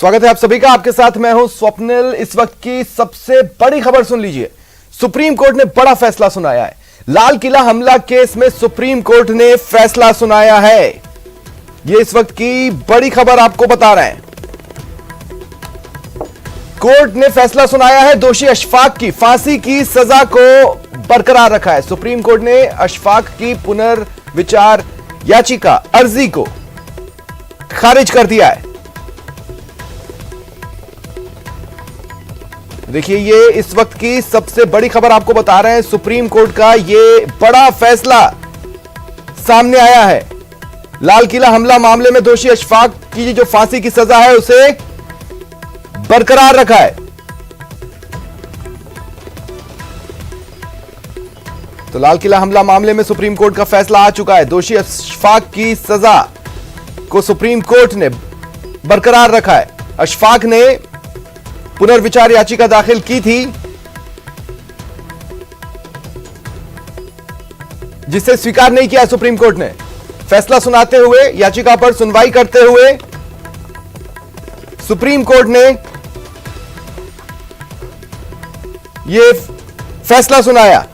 स्वागत है आप सभी का। आपके साथ मैं हूं स्वप्निल। इस वक्त की सबसे बड़ी खबर सुन लीजिए। सुप्रीम कोर्ट ने बड़ा फैसला सुनाया है। लाल किला हमला केस में सुप्रीम कोर्ट ने फैसला सुनाया है। यह इस वक्त की बड़ी खबर आपको बता रहे हैं। कोर्ट ने फैसला सुनाया है। दोषी अशफाक की फांसी की सजा को बरकरार रखा है। सुप्रीम कोर्ट ने अशफाक की पुनर्विचार याचिका अर्जी को खारिज कर दिया है। देखिए, ये इस वक्त की सबसे बड़ी खबर आपको बता रहे हैं। सुप्रीम कोर्ट का ये बड़ा फैसला सामने आया है। लाल किला हमला मामले में दोषी अशफाक की जो फांसी की सजा है उसे बरकरार रखा है। तो लाल किला हमला मामले में सुप्रीम कोर्ट का फैसला आ चुका है। दोषी अशफाक की सजा को सुप्रीम कोर्ट ने बरकरार रखा है। अशफाक ने पुनर्विचार याचिका दाखिल की थी, जिसे स्वीकार नहीं किया सुप्रीम कोर्ट ने। फैसला सुनाते हुए, याचिका पर सुनवाई करते हुए सुप्रीम कोर्ट ने यह फैसला सुनाया।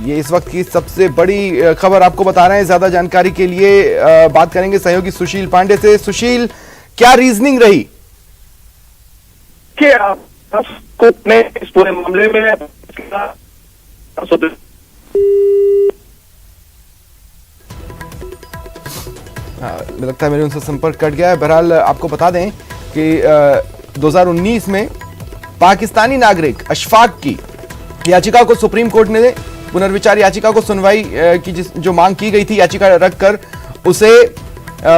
ये इस वक्त की सबसे बड़ी खबर आपको बता रहे हैं। ज्यादा जानकारी के लिए बात करेंगे सहयोगी सुशील पांडे से। सुशील, क्या रीजनिंग रही? कोर्ट ने इस पूरे मामले में मुझे लगता है मेरे उनसे संपर्क कट गया है। बहरहाल आपको बता दें कि 2019 में पाकिस्तानी नागरिक अशफाक की याचिका को सुप्रीम कोर्ट ने, पुनर्विचार याचिका को सुनवाई की जो मांग की गई थी याचिका रखकर, उसे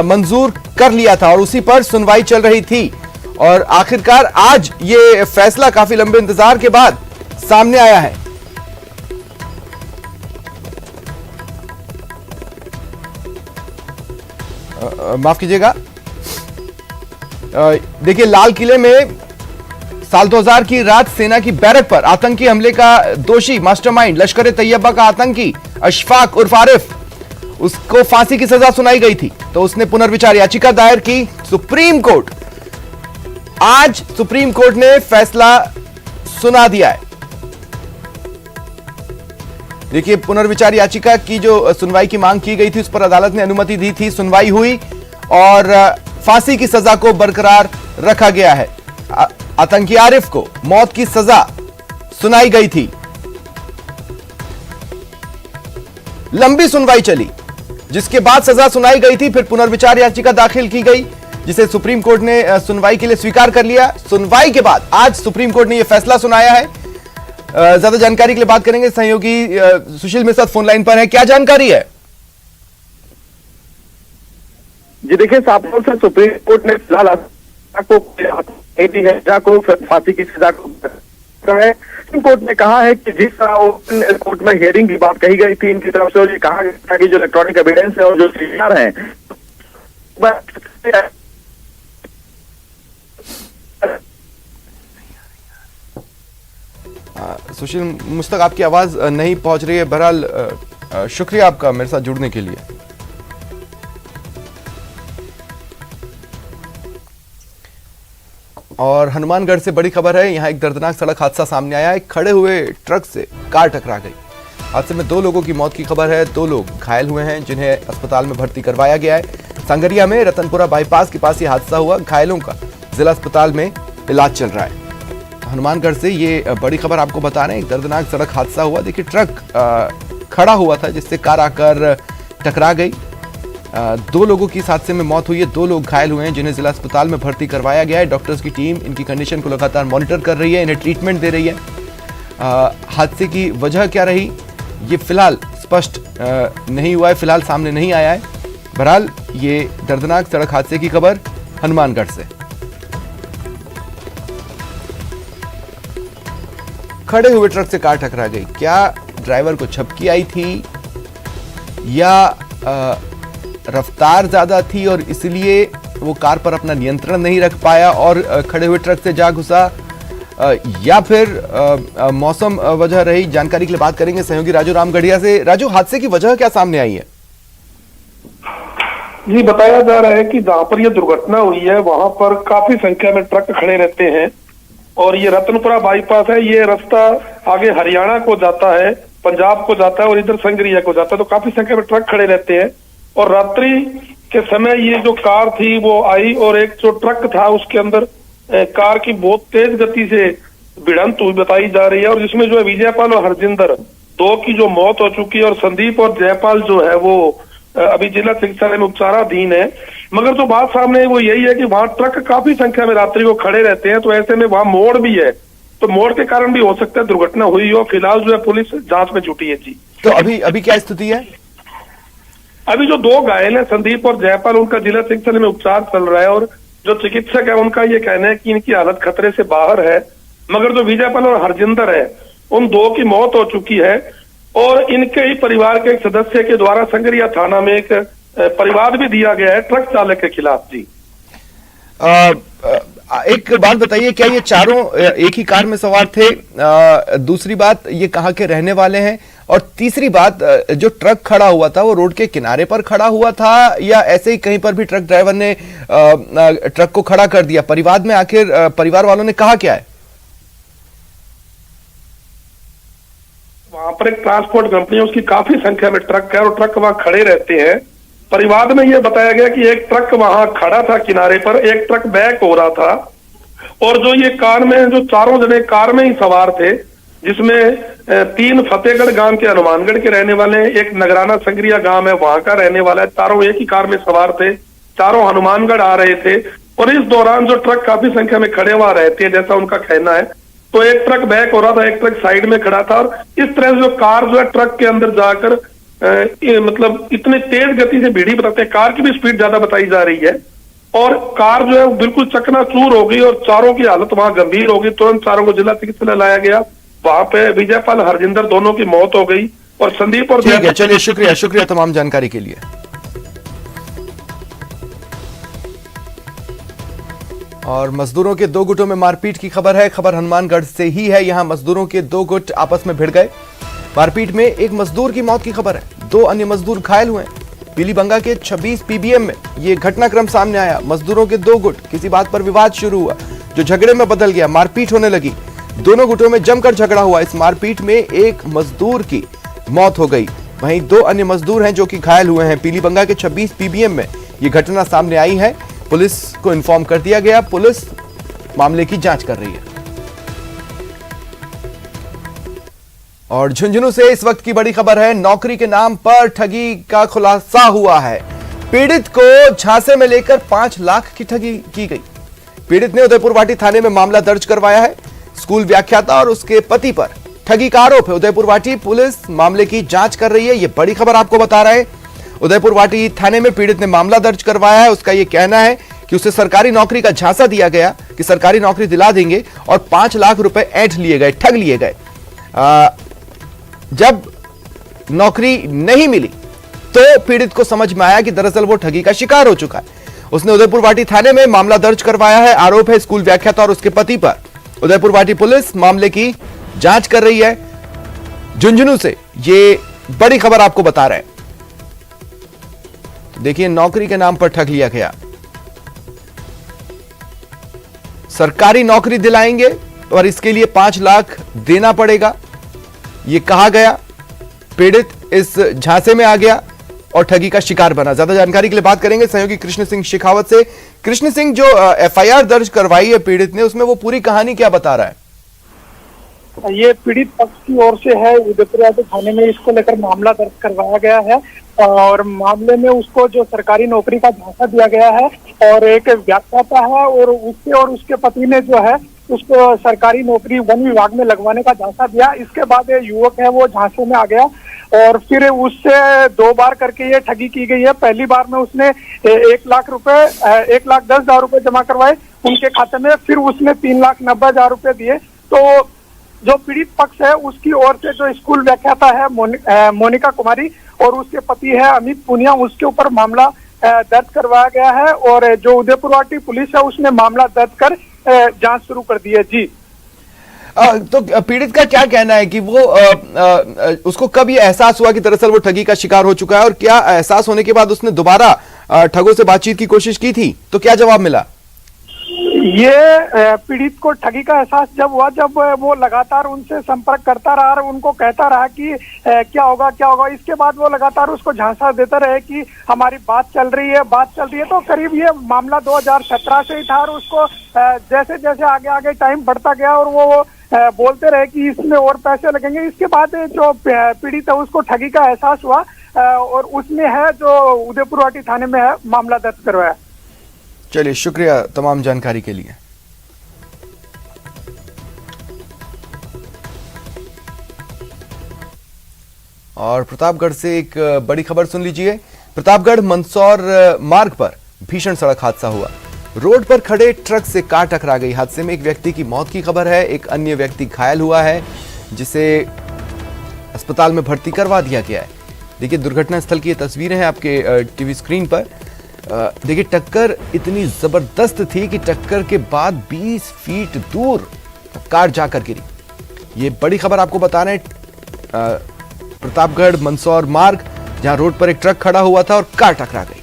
मंजूर कर लिया था और उसी पर सुनवाई चल रही थी। और आखिरकार आज ये फैसला काफी लंबे इंतजार के बाद सामने आया है। माफ कीजिएगा। देखिए, लाल किले में साल 2000 की रात सेना की बैरक पर आतंकी हमले का दोषी मास्टरमाइंड लश्कर तैयबा का आतंकी अशफाक उर्फ आरिफ, उसको फांसी की सजा सुनाई गई थी। तो उसने पुनर्विचार याचिका दायर की। सुप्रीम कोर्ट, आज सुप्रीम कोर्ट ने फैसला सुना दिया है। देखिए, पुनर्विचार याचिका की जो सुनवाई की मांग की गई थी उस पर अदालत ने अनुमति दी थी। सुनवाई हुई और फांसी की सजा को बरकरार रखा गया है। आतंकी आरिफ को मौत की सजा सुनाई गई थी। लंबी सुनवाई चली, जिसके बाद सजा सुनाई गई थी। फिर पुनर्विचार याचिका दाखिल की गई, जिसे सुप्रीम कोर्ट ने सुनवाई के लिए स्वीकार कर लिया। सुनवाई के बाद आज सुप्रीम कोर्ट ने यह फैसला सुनाया है। ज्यादा जानकारी के लिए बात करेंगे सहयोगी सुशील मेरे साथ फोन लाइन पर है। क्या जानकारी है? जी देखिए, साफ तौर से सुप्रीम कोर्ट ने फिलहाल को फांसी की सजा को है। सुप्रीम कोर्ट ने कहा है कि जिस तरह कोर्ट में हियरिंग की बात कही गई थी इनकी तरफ से, और ये कहा गया था कि जो इलेक्ट्रॉनिक एविडेंस है और जो सीआर हैं, सुशील, मुझ तक आपकी आवाज नहीं पहुंच रही है। बहरहाल शुक्रिया आपका मेरे साथ जुड़ने के लिए। और हनुमानगढ़ से बड़ी खबर है। यहां एक दर्दनाक सड़क हादसा सामने आया है। खड़े हुए ट्रक से कार टकरा गई। हादसे में 2 लोगों की मौत की खबर है। 2 लोग घायल हुए हैं, जिन्हें अस्पताल में भर्ती करवाया गया है। संगरिया में रतनपुरा बाईपास के पास यह हादसा हुआ। घायलों का जिला अस्पताल में इलाज चल रहा है। हनुमानगढ़ से ये बड़ी खबर आपको बता रहे हैं। एक दर्दनाक सड़क हादसा हुआ। देखिए, ट्रक खड़ा हुआ था जिससे कार आकर टकरा गई। 2 लोगों की इस हादसे में मौत हुई है। 2 लोग घायल हुए हैं, जिन्हें जिला अस्पताल में भर्ती करवाया गया है। डॉक्टर्स की टीम इनकी कंडीशन को लगातार मॉनिटर कर रही है, इन्हें ट्रीटमेंट दे रही है। हादसे की वजह क्या रही, ये फिलहाल स्पष्ट नहीं हुआ है, फिलहाल सामने नहीं आया है। बहरहाल ये दर्दनाक सड़क हादसे की खबर हनुमानगढ़ से। खड़े हुए ट्रक से कार टकरा गई। क्या ड्राइवर को झपकी आई थी या रफ्तार ज्यादा थी और इसलिए वो कार पर अपना नियंत्रण नहीं रख पाया और खड़े हुए ट्रक से जा घुसा, या फिर मौसम वजह रही? जानकारी के लिए बात करेंगे सहयोगी राजू रामगढ़िया से। राजू, हादसे की वजह क्या सामने आई है? जी, बताया जा रहा है कि जहाँ पर यह दुर्घटना हुई है वहां पर काफी संख्या में ट्रक खड़े रहते हैं और ये रतनपुरा बाईपास है। ये रास्ता आगे हरियाणा को जाता है, पंजाब को जाता है और इधर संगरिया को जाता है, तो काफी संख्या में ट्रक खड़े रहते हैं। और रात्रि के समय ये जो कार थी वो आई और एक जो ट्रक था उसके अंदर कार की बहुत तेज गति से भिड़ंत हुई बताई जा रही है, और जिसमें जो है विजयपाल और हरजिंदर दो की जो मौत हो चुकी है और संदीप और जयपाल जो है वो अभी जिला चिकित्सालय में उपचाराधीन है। मगर जो बात सामने है वो यही है कि वहां ट्रक काफी संख्या में रात्रि को खड़े रहते हैं, तो ऐसे में वहां मोड़ भी है, तो मोड़ के कारण भी हो सकता है दुर्घटना हुई हो। फिलहाल जो है पुलिस जांच में जुटी है। जी, तो अभी क्या स्थिति है? अभी जो दो घायल है संदीप और जयपाल, उनका जिला चिकित्सालय में उपचार चल रहा है और जो चिकित्सक है उनका ये कहना है कि इनकी हालत खतरे से बाहर है। मगर जो विजयपाल और हरजिंदर है उन दो की मौत हो चुकी है और इनके ही परिवार के एक सदस्य के द्वारा संगरिया थाना में एक परिवाद भी दिया गया है ट्रक चालक के खिलाफ। जी, एक बात बताइए, क्या ये चारों एक ही कार में सवार थे? दूसरी बात, ये कहाँ के रहने वाले हैं? और तीसरी बात, जो ट्रक खड़ा हुआ था वो रोड के किनारे पर खड़ा हुआ था या ऐसे ही कहीं पर भी ट्रक ड्राइवर ने ट्रक को खड़ा कर दिया? परिवाद में आखिर परिवार वालों ने कहा क्या है? वहां पर एक ट्रांसपोर्ट कंपनी है, उसकी काफी संख्या में ट्रक है और ट्रक वहां खड़े रहते हैं। परिवाद में यह बताया गया कि एक ट्रक वहां खड़ा था किनारे पर, एक ट्रक बैक हो रहा था और जो ये कार में जो चारों जने कार में ही सवार थे, जिसमें 3 फतेहगढ़ गांव के हनुमानगढ़ के रहने वाले हैं, एक नगराना संगरिया गांव है वहां का रहने वाला है। चारों एक ही कार में सवार थे, चारों हनुमानगढ़ आ रहे थे और इस दौरान जो ट्रक काफी संख्या में खड़े हुआ रहते हैं जैसा उनका कहना है, तो एक ट्रक बैक हो रहा था, एक ट्रक साइड में खड़ा था और इस तरह से जो कार जो है ट्रक के अंदर जाकर मतलब इतनी तेज गति से भिड़ी, बताते हैं कार की भी स्पीड ज्यादा बताई जा रही है और कार जो है बिल्कुल चकनाचूर हो गई और चारों की हालत वहां गंभीर हो गई। तुरंत चारों को जिला चिकित्सालय लाया गया, वहां पे विजयपाल हरजिंदर दोनों की मौत हो गई और संदीप और ठीक है, चलिए शुक्रिया तमाम जानकारी के लिए। और मजदूरों के 2 गुटों में मारपीट की खबर है। खबर हनुमानगढ़ से ही है। यहां मजदूरों के 2 गुट आपस में भिड़ गए। मारपीट में एक मजदूर की मौत की खबर है, 2 अन्य मजदूर घायल हुए। पीलीबंगा के 26 पीबीएम में यह घटनाक्रम सामने आया। मजदूरों के 2 गुट, किसी बात पर विवाद शुरू हुआ जो झगड़े में बदल गया, मारपीट होने लगी। दोनों गुटों में जमकर झगड़ा हुआ। इस मारपीट में एक मजदूर की मौत हो गई, वहीं 2 अन्य मजदूर हैं जो कि घायल हुए हैं। पीलीबंगा के 26 पीबीएम में यह घटना सामने आई है। पुलिस को इन्फॉर्म कर दिया गया, पुलिस मामले की जांच कर रही है। और झुंझुनू से इस वक्त की बड़ी खबर है। नौकरी के नाम पर ठगी का खुलासा हुआ है। पीड़ित को झांसे में लेकर 5 लाख की ठगी की गई। पीड़ित ने उदयपुर वाटी थाने में मामला दर्ज करवाया है। स्कूल व्याख्याता और उसके पति पर ठगी का आरोप है। उदयपुर वाटी पुलिस मामले की जांच कर रही है। यह बड़ी खबर आपको बता रहे हैं। उदयपुर वाटी थाने में पीड़ित ने मामला दर्ज करवाया है। उसका यह कहना है कि उसे सरकारी नौकरी का झांसा दिया गया कि सरकारी नौकरी दिला देंगे और 5 लाख रुपए ऐंठ लिए गए, ठग लिए गए। जब नौकरी नहीं मिली तो पीड़ित को समझ में आया कि दरअसल वो ठगी का शिकार हो चुका है। उसने उदयपुर वाटी थाने में मामला दर्ज करवाया है। आरोप है स्कूल व्याख्याता और उसके पति पर। उदयपुर वाटी पुलिस मामले की जांच कर रही है। झुंझुनू से ये बड़ी खबर आपको बता रहे हैं। देखिए, नौकरी के नाम पर ठग लिया गया। सरकारी नौकरी दिलाएंगे और इसके लिए 5 लाख देना पड़ेगा, यह कहा गया। पीड़ित इस झांसे में आ गया और ठगी का शिकार बना। ज्यादा जानकारी के लिए बात करेंगे सहयोगी कृष्ण सिंह शेखावत से। कृष्ण सिंह, जो एफआईआर दर्ज करवाई है पीड़ित ने, उसमें वो पूरी कहानी क्या बता रहा है? ये पीड़ित पक्ष की ओर से है। उदयपुर वाटी थाने में इसको लेकर मामला दर्ज करवाया गया है और मामले में उसको जो सरकारी नौकरी का झांसा दिया गया है और एक व्याख्याता है और उसके पति ने जो है उसको सरकारी नौकरी वन विभाग में लगवाने का झांसा दिया। इसके बाद ये युवक है वो झांसे में आ गया और फिर उससे 2 बार करके ये ठगी की गई है। पहली बार में उसने 1,10,000 रुपए जमा करवाए उनके खाते में, फिर उसने 3,90,000 रुपए दिए। तो जो पीड़ित पक्ष है उसकी ओर से जो स्कूल व्याख्याता है मोनिका कुमारी और उसके पति है अमित पुनिया, उसके ऊपर मामला दर्ज करवाया गया है और जो उदयपुर वाटी पुलिस है उसने मामला दर्ज कर जांच शुरू कर दी है। जी, तो पीड़ित का क्या कहना है कि वो उसको कब ये एहसास हुआ कि दरअसल वो ठगी का शिकार हो चुका है, और क्या एहसास होने के बाद उसने दोबारा ठगों से बातचीत की कोशिश की थी, तो क्या जवाब मिला? ये पीड़ित को ठगी का एहसास जब हुआ, जब वो लगातार उनसे संपर्क करता रहा और उनको कहता रहा कि क्या होगा। इसके बाद वो लगातार उसको झांसा देता रहे कि हमारी बात चल रही है। तो करीब ये मामला 2017 से ही था, और उसको जैसे जैसे आगे टाइम बढ़ता गया और वो बोलते रहे कि इसमें और पैसे लगेंगे। इसके बाद जो पीड़ित है उसको ठगी का एहसास हुआ, और उसमें है जो उदयपुर वाटी थाने में है मामला दर्ज करवाया। चलिए, शुक्रिया तमाम जानकारी के लिए। और प्रतापगढ़ से एक बड़ी खबर सुन लीजिए। प्रतापगढ़ मंदसौर मार्ग पर भीषण सड़क हादसा हुआ। रोड पर खड़े ट्रक से कार टकरा गई। हादसे में एक व्यक्ति की मौत की खबर है, एक अन्य व्यक्ति घायल हुआ है, जिसे अस्पताल में भर्ती करवा दिया गया है। देखिए, दुर्घटना स्थल की ये तस्वीरें हैं आपके टीवी स्क्रीन पर। देखिए, टक्कर इतनी जबरदस्त थी कि टक्कर के बाद 20 फीट दूर कार जाकर गिरी। ये बड़ी खबर आपको बता रहे हैं। प्रतापगढ़ मंदसौर मार्ग, जहां रोड पर एक ट्रक खड़ा हुआ था और कार टकरा गई।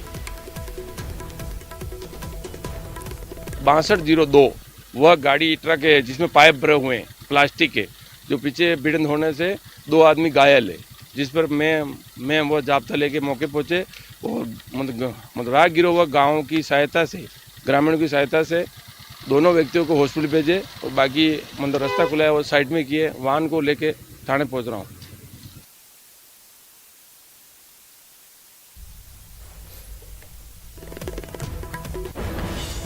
6202 वह गाड़ी ट्रक है जिसमें पाइप भरे हुए हैं प्लास्टिक के, जो पीछे भिड़ंत होने से 2 आदमी घायल है, जिस पर मैं वो जाब्ता लेके मौके पहुंचे और राहगीरों व गाँव की सहायता से, ग्रामीणों की सहायता से दोनों व्यक्तियों को हॉस्पिटल भेजे, और बाकी रास्ता खुला है वो साइड में किए, वाहन को लेके थाने पहुंच रहा हूँ।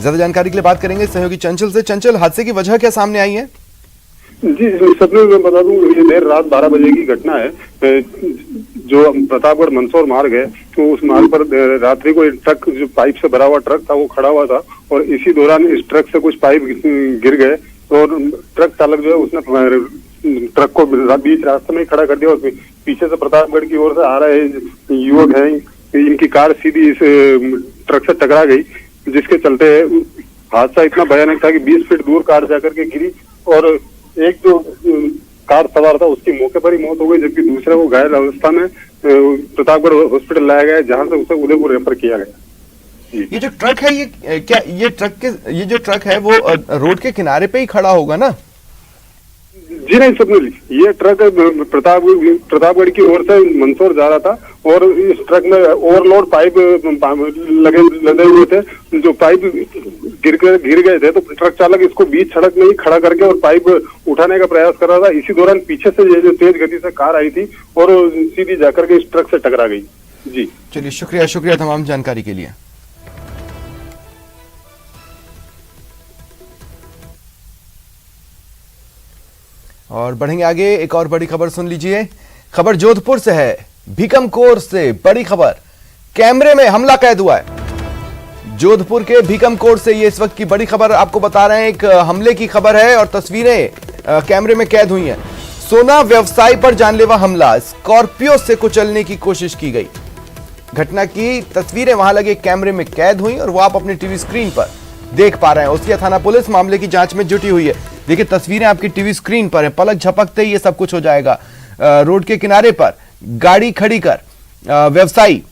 ज्यादा जानकारी के लिए बात करेंगे सहयोगी चंचल से। चंचल, हादसे की वजह क्या सामने आई है? जी, सबसे मैं बता दूं, ये देर रात 12 बजे की घटना है। जो प्रतापगढ़ मंदसौर मार्ग है, तो उस मार्ग पर रात्रि को एक ट्रक, जो पाइप से भरा हुआ ट्रक था, वो खड़ा हुआ था, और इसी दौरान इस ट्रक से कुछ पाइप गिर गए, और ट्रक चालक जो है उसने ट्रक को बीच रास्ते में खड़ा कर दिया, और पीछे से प्रतापगढ़ की ओर से आ रहे युवक हैं, इनकी कार सीधी इस ट्रक से टकरा गई, जिसके चलते हादसा इतना भयानक था कि 20 फीट दूर कार जाकर के गिरी, और एक जो कार सवार था उसकी मौके पर ही मौत हो गई, जबकि दूसरे को घायल अवस्था में प्रतापगढ़ हॉस्पिटल लाया गया, जहां से उसे उदयपुर रेफर किया गया। ये जो ट्रक है, ये जो ट्रक है वो रोड के किनारे पे ही खड़ा होगा ना? जी नहीं स्वप्निल, ये ट्रक प्रतापगढ़ की ओर से मंदसौर जा रहा था, और इस ट्रक में ओवरलोड पाइप लगे हुए थे, जो पाइप गिर गए थे, तो ट्रक चालक इसको बीच सड़क में ही खड़ा करके और पाइप उठाने का प्रयास कर रहा था। इसी दौरान पीछे से ये जो तेज गति से कार आई थी और सीधी जाकर के इस ट्रक से टकरा गई। जी चलिए, शुक्रिया तमाम जानकारी के लिए। और बढ़ेंगे आगे, एक और बड़ी खबर सुन लीजिए। खबर जोधपुर से है। भीकमकोर से बड़ी खबर, कैमरे में हमला कैद हुआ है। जोधपुर के भीकमकोर से ये इस वक्त की बड़ी खबर आपको बता रहे हैं। एक हमले की खबर है और तस्वीरें कैमरे में कैद हुई हैं। सोना व्यवसायी पर जानलेवा हमला, स्कॉर्पियो से कुचलने की कोशिश की गई। घटना की तस्वीरें वहां लगे कैमरे में कैद हुई और वो आप अपनी टीवी स्क्रीन पर देख पा रहे हैं। उसिया थाना पुलिस मामले की जांच में जुटी हुई है। देखिए, तस्वीरें आपकी टीवी स्क्रीन पर हैं। पलक झपकते ही ये सब कुछ हो जाएगा। रोड के किनारे पर गाड़ी खड़ी कर व्यवसायी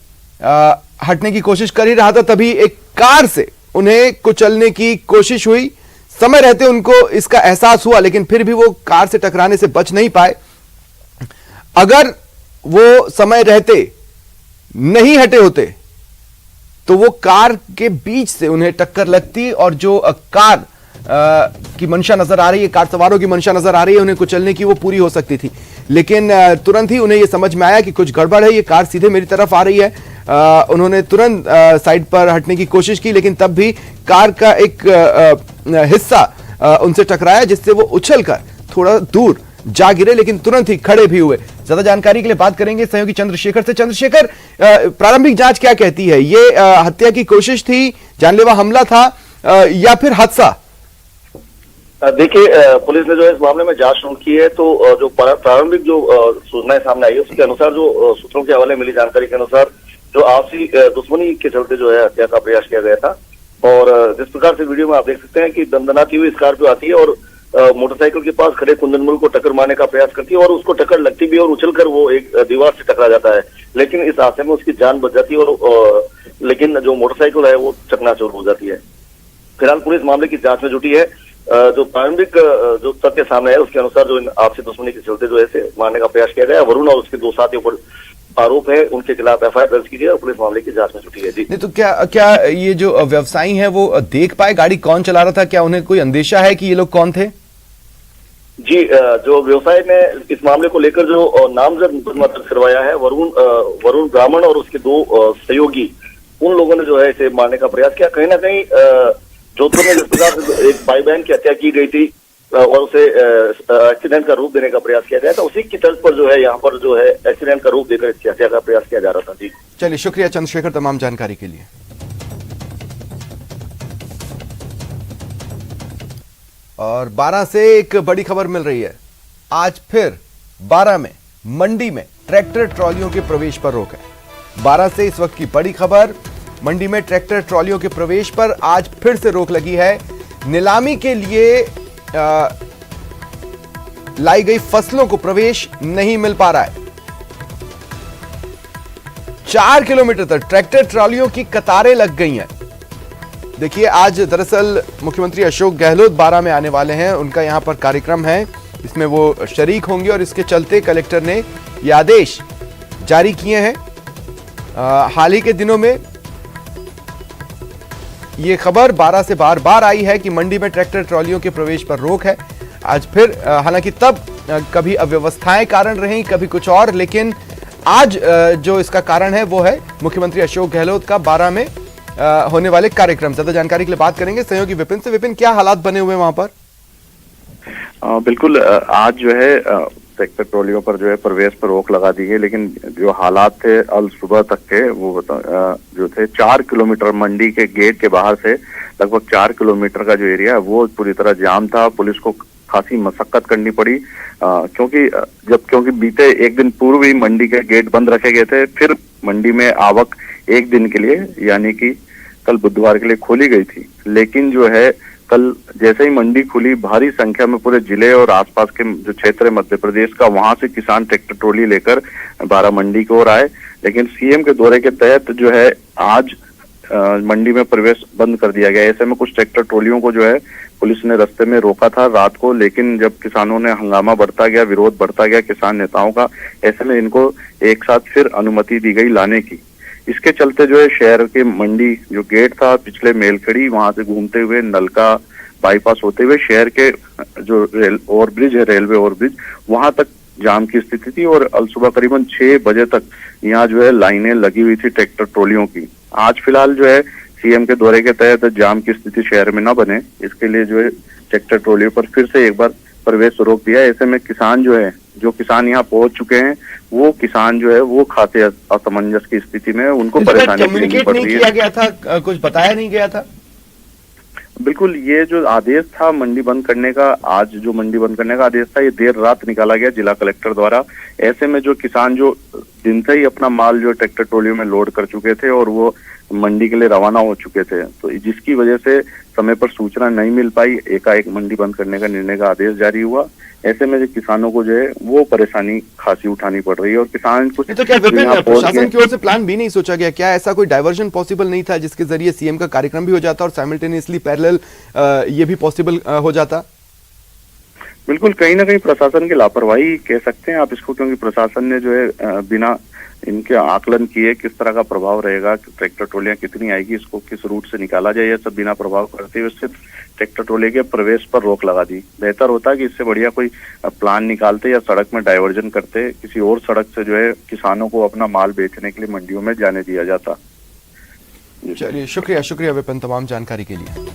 हटने की कोशिश कर ही रहा था, तभी एक कार से उन्हें कुचलने की कोशिश हुई। समय रहते उनको इसका एहसास हुआ, लेकिन फिर भी वो कार से टकराने से बच नहीं पाए। अगर वो समय रहते नहीं हटे होते तो वो कार के बीच से उन्हें टक्कर लगती, और जो कार की मंशा नजर आ रही है, कार सवारों की मंशा नजर आ रही है उन्हें कुचलने की, वो पूरी हो सकती थी। लेकिन तुरंत ही उन्हें यह समझ में आया कि कुछ गड़बड़ है, ये कार सीधे मेरी तरफ आ रही है। उन्होंने तुरंत साइड पर हटने की कोशिश की, लेकिन तब भी कार का एक हिस्सा उनसे टकराया, जिससे वो उछलकर थोड़ा दूर जा गिरे, लेकिन तुरंत ही खड़े भी हुए। ज्यादा जानकारी के लिए बात करेंगे सहयोगी चंद्रशेखर से। चंद्रशेखर, प्रारंभिक जांच क्या कहती है? ये हत्या की कोशिश थी, जानलेवा हमला था, या फिर हादसा? देखिए, पुलिस ने जो है इस मामले में जांच शुरू की है, तो जो प्रारंभिक जो सूचनाएं सामने आई है उसके अनुसार, जो सूत्रों के हवाले मिली जानकारी के अनुसार, जो आपसी दुश्मनी के चलते जो है हत्या का प्रयास किया गया था। और जिस प्रकार से वीडियो में आप देख सकते हैं कि दमदमाती हुई स्कॉर्पियो आती है और मोटरसाइकिल के पास खड़े कुंदनमल को टक्कर मारने का प्रयास करती है और उसको टक्कर लगती भी है और उछलकर वो एक दीवार से टकरा जाता है, लेकिन इस हादसे में उसकी जान बच जाती है और लेकिन जो मोटरसाइकिल है वो चकनाचूर हो जाती है। फिलहाल पुलिस मामले की जांच में जुटी है। जो प्रारंभिक जो तथ्य सामने है उसके अनुसार जो आपसी दुश्मनी के चलते जो है इसे मारने का प्रयास किया गया। वरुण और उसके 2 साथियों पर आरोप है, उनके खिलाफ एफआईआर दर्ज की गई और पुलिस मामले की जांच में जुटी है। जी नहीं, तो क्या ये जो व्यवसायी हैं वो देख पाए गाड़ी कौन चला रहा था? क्या उन्हें कोई अंदेशा है कि ये लोग कौन थे? जी, जो व्यवसाय ने इस मामले को लेकर जो नामजद मुकदमा दर्ज करवाया है, वरुण ब्राह्मण और उसके 2 सहयोगी, उन लोगों ने जो है इसे मारने का प्रयास किया। कहीं ना कहीं जोधपुर में जिस प्रकार से एक भाई बहन की हत्या की गई थी और उसे एक्सीडेंट का रूप देने का प्रयास किया गया था, उसी की तर्ज पर जो है यहाँ पर जो है एक्सीडेंट का रूप देकर इसकी हत्या का प्रयास किया जा रहा था। जी चलिए, शुक्रिया चंद्रशेखर तमाम जानकारी के लिए। और 12 से एक बड़ी खबर मिल रही है। आज फिर 12 में मंडी में ट्रैक्टर ट्रॉलियों के प्रवेश पर रोक है। 12 से इस वक्त की बड़ी खबर, मंडी में ट्रैक्टर ट्रॉलियों के प्रवेश पर आज फिर से रोक लगी है। नीलामी के लिए लाई गई फसलों को प्रवेश नहीं मिल पा रहा है। 4 किलोमीटर तक ट्रैक्टर ट्रॉलियों की कतारें लग गई हैं। देखिए, आज दरअसल मुख्यमंत्री अशोक गहलोत 12 में आने वाले हैं। उनका यहां पर कार्यक्रम है, इसमें वो शरीक होंगे और इसके चलते कलेक्टर ने ये आदेश जारी किए हैं। हाल ही के दिनों में ये खबर 12 से बार बार आई है कि मंडी में ट्रैक्टर ट्रॉलियों के प्रवेश पर रोक है। आज फिर, हालांकि तब कभी अव्यवस्थाएं कारण रही, कभी कुछ और, लेकिन आज जो इसका कारण है वो है मुख्यमंत्री अशोक गहलोत का 12 में होने वाले कार्यक्रम। ज्यादा जानकारी के लिए बात करेंगे सहयोगी विपिन से। विपिन, क्या हालात बने हुए वहां पर? बिल्कुल, आज जो है ट्रैक्टर ट्रॉलियों पर जो है प्रवेश पर रोक लगा दी है, लेकिन जो हालात थे अल सुबह तक के वो जो थे 4 किलोमीटर मंडी के गेट के बाहर से लगभग 4 किलोमीटर का जो एरिया है वो पूरी तरह जाम था। पुलिस को खासी मशक्कत करनी पड़ी क्योंकि बीते एक दिन पूर्व ही मंडी के गेट बंद रखे गए थे। फिर मंडी में आवक एक दिन के लिए यानी कि कल बुधवार के लिए खोली गई थी, लेकिन जो है कल जैसे ही मंडी खुली, भारी संख्या में पूरे जिले और आसपास के जो क्षेत्र है मध्य प्रदेश का, वहां से किसान ट्रैक्टर ट्रॉली लेकर 12 मंडी की ओर आए। लेकिन सीएम के दौरे के तहत जो है आज मंडी में प्रवेश बंद कर दिया गया। ऐसे में कुछ ट्रैक्टर ट्रॉलियों को जो है पुलिस ने रास्ते में रोका था रात को, लेकिन जब किसानों ने हंगामा बढ़ता गया, विरोध बढ़ता गया किसान नेताओं का, ऐसे में इनको एक साथ फिर अनुमति दी गई लाने की। इसके चलते जो है शहर के मंडी जो गेट था पिछले मेलखड़ी, वहां से घूमते हुए नलका बाईपास होते हुए शहर के जो ओवरब्रिज है, रेलवे ओवरब्रिज, वहां तक जाम की स्थिति थी और अल सुबह करीबन 6 बजे तक यहाँ जो है लाइनें लगी हुई थी ट्रैक्टर ट्रॉलियों की। आज फिलहाल जो है सीएम के दौरे के तहत जाम की स्थिति शहर में न बने, इसके लिए जो है ट्रैक्टर ट्रॉलियों पर फिर से एक बार प्रवेश रोक दिया। ऐसे में किसान जो किसान यहाँ पहुंच चुके हैं, वो किसान जो है वो खासे असमंजस की स्थिति में, उनको परेशानी झेलनी पड़ रही है। किया गया था, कुछ बताया नहीं गया था? बिल्कुल, ये जो आदेश था मंडी बंद करने का, आज जो मंडी बंद करने का आदेश था, ये देर रात निकाला गया जिला कलेक्टर द्वारा। ऐसे में जो किसान जो दिन से ही अपना माल जो ट्रैक्टर ट्रॉलियों में लोड कर चुके थे और वो मंडी के लिए रवाना हो चुके थे, तो जिसकी वजह से समय पर सूचना नहीं मिल पाई, एकाएक मंडी बंद करने का निर्णय का आदेश जारी हुआ। ऐसे में जो किसानों को जो है वो परेशानी खासी उठानी पड़ रही है और किसान कुछ तो क्या प्रशासन की ओर से प्लान भी नहीं सोचा गया? क्या ऐसा कोई डाइवर्जन पॉसिबल नहीं था जिसके जरिए सीएम का कार्यक्रम भी हो जाता और साइमल्टेनियसली पैरेलल ये भी पॉसिबल हो जाता? बिल्कुल, कहीं ना कहीं प्रशासन की लापरवाही कह सकते हैं आप इसको, क्योंकि प्रशासन ने जो है बिना इनके आकलन किए किस तरह का प्रभाव रहेगा, ट्रैक्टर ट्रॉलियां कितनी आएगी, इसको किस रूट से निकाला जाए, ये सब बिना प्रभाव करते हुए सिर्फ ट्रैक्टर ट्रॉली के प्रवेश पर रोक लगा दी। बेहतर होता कि इससे बढ़िया कोई प्लान निकालते या सड़क में डाइवर्जन करते, किसी और सड़क से जो है किसानों को अपना माल बेचने के लिए मंडियों में जाने दिया जाता। चलिए, शुक्रिया विपिन तमाम जानकारी के लिए।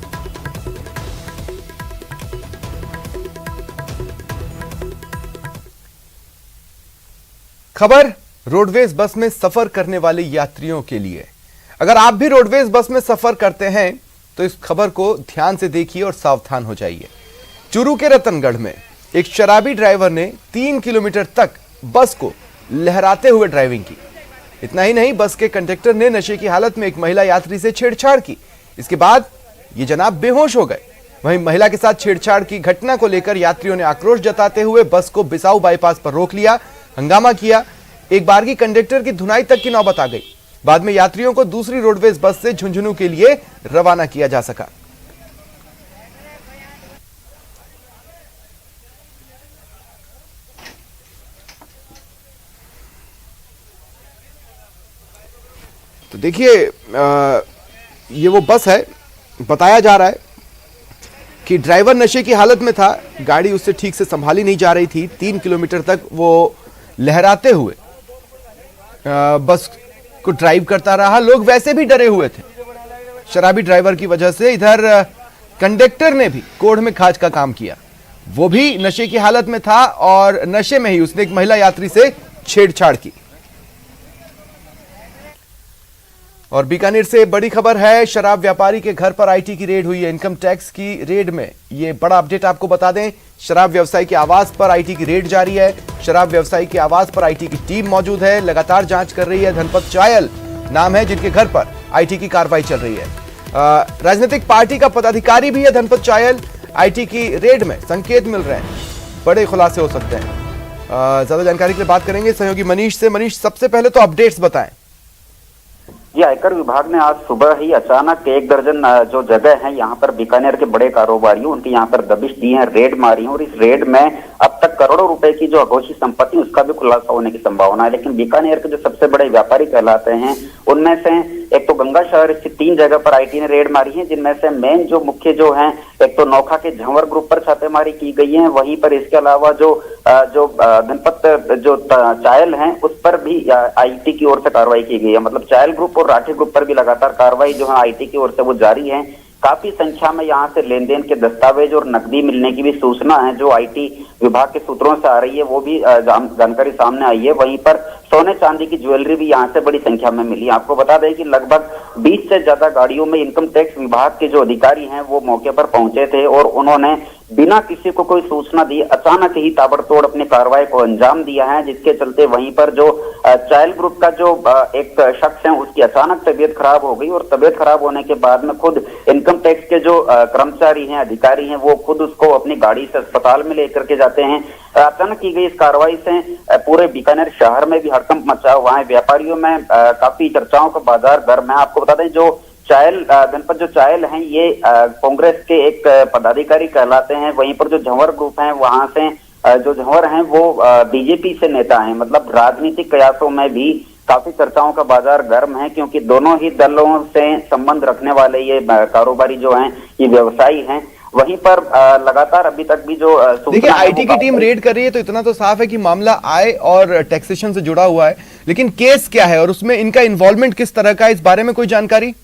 खबर रोडवेज बस में सफर करने वाले यात्रियों के लिए। अगर आप भी रोडवेज बस में सफर करते हैं तो इस खबर को ध्यान से देखिए और सावधान हो जाइए। चूरू के रतनगढ़ में एक शराबी ड्राइवर ने 3 किलोमीटर तक बस को लहराते हुए ड्राइविंग की। इतना ही नहीं, बस के कंडक्टर ने नशे की हालत में एक महिला यात्री से छेड़छाड़ की। इसके बाद ये जनाब बेहोश हो गए। वहीं महिला के साथ छेड़छाड़ की घटना को लेकर यात्रियों ने आक्रोश जताते हुए बस को बिसाऊ बाईपास पर रोक लिया, हंगामा किया। एक बारगी कंडक्टर की धुनाई तक की नौबत आ गई। बाद में यात्रियों को दूसरी रोडवेज बस से झुंझुनू के लिए रवाना किया जा सका। तो देखिए, ये वो बस है। बताया जा रहा है कि ड्राइवर नशे की हालत में था, गाड़ी उससे ठीक से संभाली नहीं जा रही थी। 3 किलोमीटर तक वो लहराते हुए बस को ड्राइव करता रहा। लोग वैसे भी डरे हुए थे शराबी ड्राइवर की वजह से। इधर कंडक्टर ने भी कोढ़ में खाज का काम किया, वो भी नशे की हालत में था और नशे में ही उसने एक महिला यात्री से छेड़छाड़ की। और बीकानेर से बड़ी खबर है, शराब व्यापारी के घर पर आईटी की रेड हुई है। इनकम टैक्स की रेड में ये बड़ा अपडेट आपको बता दें, शराब व्यवसायी के आवास पर आईटी की रेड जारी है। शराब व्यवसायी के आवास पर आईटी की टीम मौजूद है, लगातार जांच कर रही है। धनपत चायल नाम है जिनके घर पर आईटी की कार्रवाई चल रही है। राजनीतिक पार्टी का पदाधिकारी भी है धनपत चायल। आईटी की रेड में संकेत मिल रहे हैं, बड़े खुलासे हो सकते हैं। ज्यादा जानकारी के लिए बात करेंगे सहयोगी मनीष से। मनीष, सबसे पहले तो अपडेट्स बताएं। ये आयकर विभाग ने आज सुबह ही अचानक 1 दर्जन जो जगह है यहाँ पर बीकानेर के बड़े कारोबारियों उनकी यहाँ पर दबिश दी है, रेड मारी है। और इस रेड में अब तक करोड़ों रुपए की जो अघोषित संपत्ति उसका भी खुलासा होने की संभावना है। लेकिन बीकानेर के जो सबसे बड़े व्यापारी कहलाते हैं उनमें से एक तो गंगा शहर स्थित 3 जगह पर आईटी ने रेड मारी है, जिनमें से मेन जो मुख्य जो है, एक तो नोखा के झंवर ग्रुप पर छापेमारी की गई है। वहीं पर इसके अलावा जो धनपत जो चायल है उस पर भी आईटी की ओर से कार्रवाई की गई है। मतलब चायल ग्रुप और राठी ग्रुप पर भी लगातार कार्रवाई जो है आईटी की ओर से वो जारी है। काफी संख्या में यहाँ से लेन देन के दस्तावेज और नकदी मिलने की भी सूचना है जो आईटी विभाग के सूत्रों से आ रही है, वो भी जानकारी सामने आई है। वहीं पर सोने चांदी की ज्वेलरी भी यहाँ से बड़ी संख्या में मिली। आपको बता दें कि लगभग 20 से ज्यादा गाड़ियों में इनकम टैक्स विभाग के जो अधिकारी हैं वो मौके पर पहुंचे थे और उन्होंने बिना किसी को कोई सूचना दी अचानक ही ताबड़तोड़ अपनी कार्रवाई को अंजाम दिया है, जिसके चलते वहीं पर जो चाइल ग्रुप का जो एक शख्स है उसकी अचानक तबीयत खराब हो गई। और तबीयत खराब होने के बाद में खुद इनकम टैक्स के जो कर्मचारी हैं, अधिकारी हैं, वो खुद उसको अपनी गाड़ी से अस्पताल में लेकर के जाते हैं। अचानक की गई इस कार्रवाई से पूरे बीकानेर शहर में भी हड़कंप मचा हुआ है। व्यापारियों में काफी चर्चाओं का बाजार गर्म है। आपको बता दें जो चायल धनपत जो चायल हैं ये कांग्रेस के एक पदाधिकारी कहलाते हैं। वहीं पर जो झंवर ग्रुप हैं वहां से जो झंवर हैं वो बीजेपी से नेता हैं। मतलब राजनीतिक कयासों में भी काफी चर्चाओं का बाजार गर्म है, क्योंकि दोनों ही दलों से संबंध रखने वाले ये कारोबारी जो हैं ये व्यवसायी हैं। वहीं पर लगातार अभी तक भी जो देखिए आईटी की टीम रेड कर रही है तो इतना तो साफ है कि मामला आय और टैक्सेशन से जुड़ा हुआ है, लेकिन केस क्या है और उसमें इनका इन्वॉल्वमेंट किस तरह का है, इस बारे में कोई जानकारी?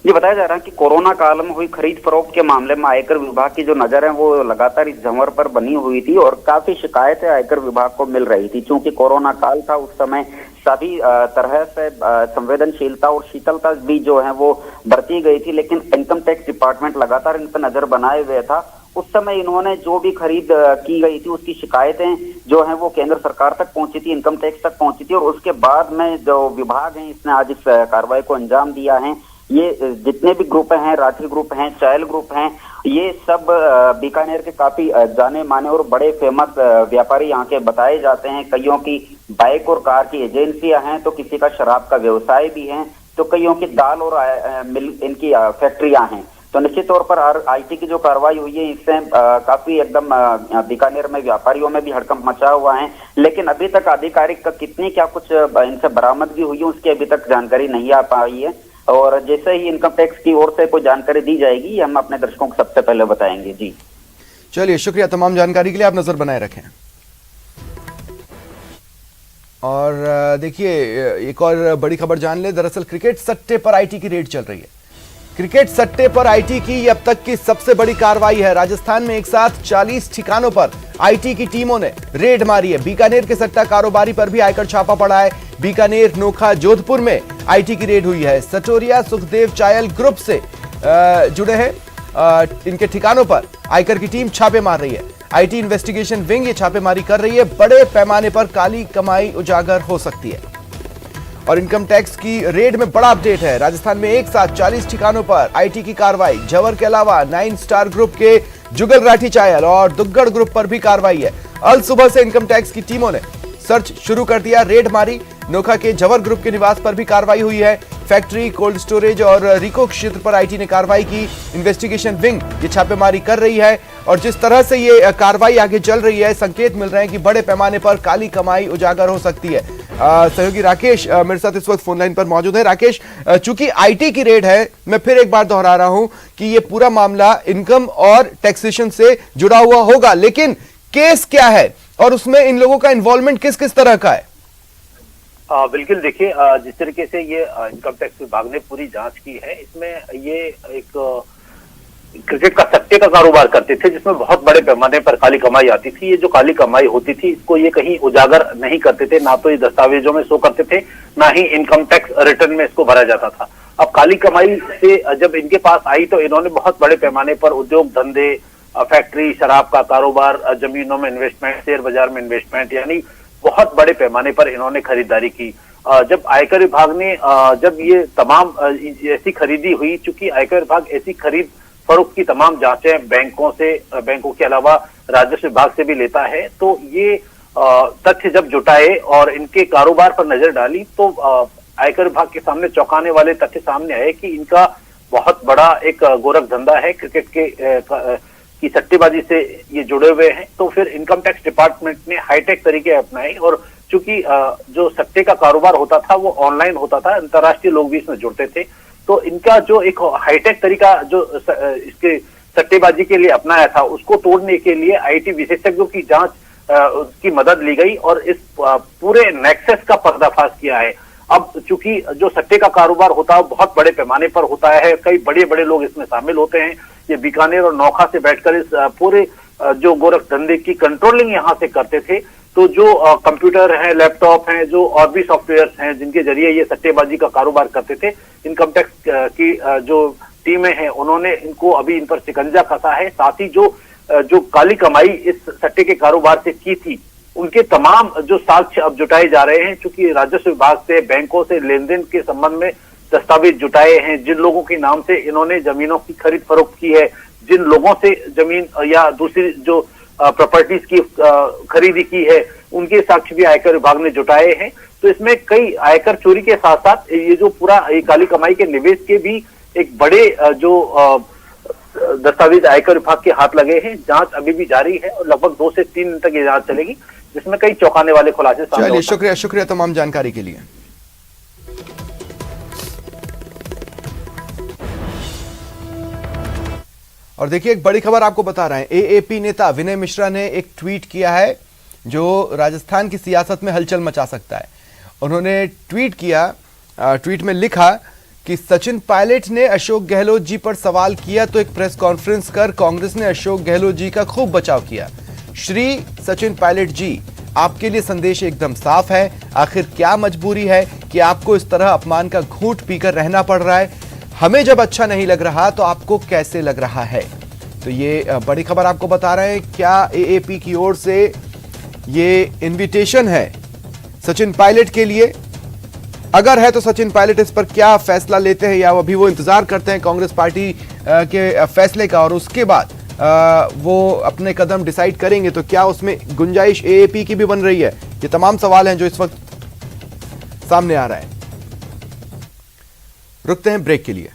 ये बताया जा रहा है कि कोरोना काल में हुई खरीद फरोख्त के मामले में आयकर विभाग की जो नजर है वो लगातार इस झंवर पर बनी हुई थी और काफी शिकायतें आयकर विभाग को मिल रही थी। चूंकि कोरोना काल था उस समय सभी तरह से संवेदनशीलता और शीतलता भी जो है वो बरती गई थी, लेकिन इनकम टैक्स डिपार्टमेंट लगातार इन पर नजर बनाए हुए था। उस समय इन्होंने जो भी खरीद की गई थी उसकी शिकायतें जो है वो केंद्र सरकार तक पहुंची थी, इनकम टैक्स तक पहुंची थी। और उसके बाद में जो विभाग है इसने आज इस कार्रवाई को अंजाम दिया है। ये जितने भी ग्रुप हैं, राठी ग्रुप हैं, चायल ग्रुप हैं, ये सब बीकानेर के काफी जाने माने और बड़े फेमस व्यापारी यहाँ के बताए जाते हैं। कईयों की बाइक और कार की एजेंसियां हैं, तो किसी का शराब का व्यवसाय भी है, तो कईयों की दाल और मिल इनकी फैक्ट्रियां हैं। तो निश्चित तौर पर आईटी की जो कार्रवाई हुई है इससे काफी एकदम बीकानेर में व्यापारियों में भी हड़कंप मचा हुआ है। लेकिन अभी तक आधिकारिक कितनी क्या कुछ इनसे बरामदगी हुई है उसकी अभी तक जानकारी नहीं आ पाई है। और जैसे ही इनकम टैक्स की ओर से कोई जानकारी दी जाएगी हम अपने दर्शकों को सबसे पहले बताएंगे। जी चलिए, शुक्रिया तमाम जानकारी के लिए, आप नजर बनाए रखें। और देखिए एक और बड़ी खबर जान ले। दरअसल क्रिकेट सट्टे पर आईटी की रेड चल रही है। क्रिकेट सट्टे पर आईटी की अब तक की सबसे बड़ी कार्रवाई है। राजस्थान में एक साथ 40 ठिकानों पर आईटी की टीमों ने रेड मारी है। बीकानेर के सट्टा कारोबारी पर भी आयकर छापा पड़ा है। बीकानेर, नोखा, जोधपुर में आईटी की रेड हुई है। सटोरिया, सुखदेव चायल ग्रुप से जुड़े हैं इनके ठिकानों पर आयकर की टीम छापे मार रही है। आईटी इन्वेस्टिगेशन विंग ये छापेमारी कर रही है। बड़े पैमाने पर काली कमाई उजागर हो सकती है। और इनकम टैक्स की रेड में बड़ा अपडेट है। राजस्थान में एक साथ 40 ठिकानों पर आईटी की कार्रवाई। झवर के अलावा 9 स्टार ग्रुप के जुगल राठी चायल और दुग्गड़ ग्रुप पर भी कार्रवाई है। अल सुबह से इनकम टैक्स की टीमों ने सर्च शुरू कर दिया, रेड मारी। नोखा के झवर ग्रुप के निवास पर भी कार्रवाई हुई है। फैक्ट्री, कोल्ड स्टोरेज और रिको क्षेत्र पर आईटी ने कार्रवाई की। इन्वेस्टिगेशन विंग ये छापेमारी कर रही है और जिस तरह से ये कार्रवाई आगे चल रही है, संकेत मिल रहे हैं कि बड़े पैमाने पर काली कमाई उजागर हो सकती है। सहयोगी राकेश मेरे साथ इस वक्त फोन लाइन पर मौजूद है। राकेश, चूंकि आईटी की रेड है, मैं फिर एक बार दोहरा रहा हूं कि ये पूरा मामला इनकम और टैक्सेशन से जुड़ा हुआ होगा, लेकिन केस क्या है और उसमें इन लोगों का इन्वॉल्वमेंट किस किस तरह का है? बिल्कुल, देखिए, जिस तरीके से ये इनकम टैक्स विभाग ने पूरी जांच की है, इसमें ये एक क्रिकेट का सट्टे का कारोबार करते थे जिसमें बहुत बड़े पैमाने पर काली कमाई आती थी। ये जो काली कमाई होती थी इसको ये कहीं उजागर नहीं करते थे, ना तो ये दस्तावेजों में शो करते थे, ना ही इनकम टैक्स रिटर्न में इसको भरा जाता था। अब काली कमाई से जब इनके पास आई तो इन्होंने बहुत बड़े पैमाने पर उद्योग धंधे, फैक्ट्री, शराब का कारोबार, जमीनों में इन्वेस्टमेंट, शेयर बाजार में इन्वेस्टमेंट, यानी बहुत बड़े पैमाने पर इन्होंने खरीदारी की। जब आयकर विभाग ने जब ये तमाम ऐसी खरीदी हुई, चूंकि आयकर विभाग ऐसी खरीद फरोख्त की तमाम जांचें बैंकों के अलावा राजस्व विभाग से भी लेता है, तो ये तथ्य जब जुटाए और इनके कारोबार पर नजर डाली तो आयकर विभाग के सामने चौंकाने वाले तथ्य सामने आए कि इनका बहुत बड़ा एक गोरख धंधा है, क्रिकेट की सट्टेबाजी से ये जुड़े हुए हैं। तो फिर इनकम टैक्स डिपार्टमेंट ने हाईटेक तरीके अपनाए और चूंकि जो सट्टे का कारोबार होता था वो ऑनलाइन होता था, अंतर्राष्ट्रीय लोग भी इसमें जुड़ते थे, तो इनका जो एक हाईटेक तरीका जो इसके सट्टेबाजी के लिए अपनाया था उसको तोड़ने के लिए आईटी विशेषज्ञों की जांच की मदद ली गई और इस पूरे नेक्सस का पर्दाफाश किया है। अब चूंकि जो सट्टे का कारोबार होता है बहुत बड़े पैमाने पर होता है, कई बड़े बड़े लोग इसमें शामिल होते हैं। ये बीकानेर और नौखा से बैठकर इस पूरे जो गोरख धंधे की कंट्रोलिंग यहाँ से करते थे। तो जो कंप्यूटर हैं, लैपटॉप हैं, जो और भी सॉफ्टवेयर हैं जिनके जरिए ये सट्टेबाजी का कारोबार करते थे, इनकम टैक्स की जो टीमें हैं उन्होंने इनको अभी इन पर शिकंजा कसा है। साथ ही जो काली कमाई इस सट्टे के कारोबार से की थी उनके तमाम जो साक्ष्य अब जुटाए जा रहे हैं। चूंकि राजस्व विभाग से, बैंकों से लेन देन के संबंध में दस्तावेज जुटाए हैं, जिन लोगों के नाम से इन्होंने जमीनों की खरीद फरोख्त की है, जिन लोगों से जमीन या दूसरी जो प्रॉपर्टीज की खरीदी की है, उनके साक्ष्य भी आयकर विभाग ने जुटाए हैं। तो इसमें कई आयकर चोरी के साथ साथ ये जो पूरा काली कमाई के निवेश के भी एक बड़े जो दस्तावेज आयकर विभाग के हाथ लगे हैं। जांच अभी भी जारी है और लगभग 2 से 3 दिन तक ये जांच चलेगी, जिसमें कई चौंकाने वाले खुलासे सामने। चलिए, शुक्रिया तमाम जानकारी के लिए। और देखिए, एक बड़ी खबर आपको बता रहे हैं। एएपी नेता विनय मिश्रा ने एक ट्वीट किया है जो राजस्थान की सियासत में हलचल मचा सकता है। उन्होंने ट्वीट में लिखा कि सचिन पायलट ने अशोक गहलोत जी पर सवाल किया तो एक प्रेस कॉन्फ्रेंस कर कांग्रेस ने अशोक गहलोत जी का खूब बचाव किया। श्री सचिन पायलट जी, आपके लिए संदेश एकदम साफ है। आखिर क्या मजबूरी है कि आपको इस तरह अपमान का घूंट पीकर रहना पड़ रहा है? हमें जब अच्छा नहीं लग रहा तो आपको कैसे लग रहा है? तो ये बड़ी खबर आपको बता रहे हैं। क्या एएपी की ओर से ये इनविटेशन है सचिन पायलट के लिए? अगर है तो सचिन पायलट इस पर क्या फैसला लेते हैं या अभी वो इंतजार करते हैं कांग्रेस पार्टी के फैसले का और उसके बाद वो अपने कदम डिसाइड करेंगे? तो क्या उसमें गुंजाइश एएपी की भी बन रही है? ये तमाम सवाल हैं जो इस वक्त सामने आ रहा है। रुकते हैं ब्रेक के लिए।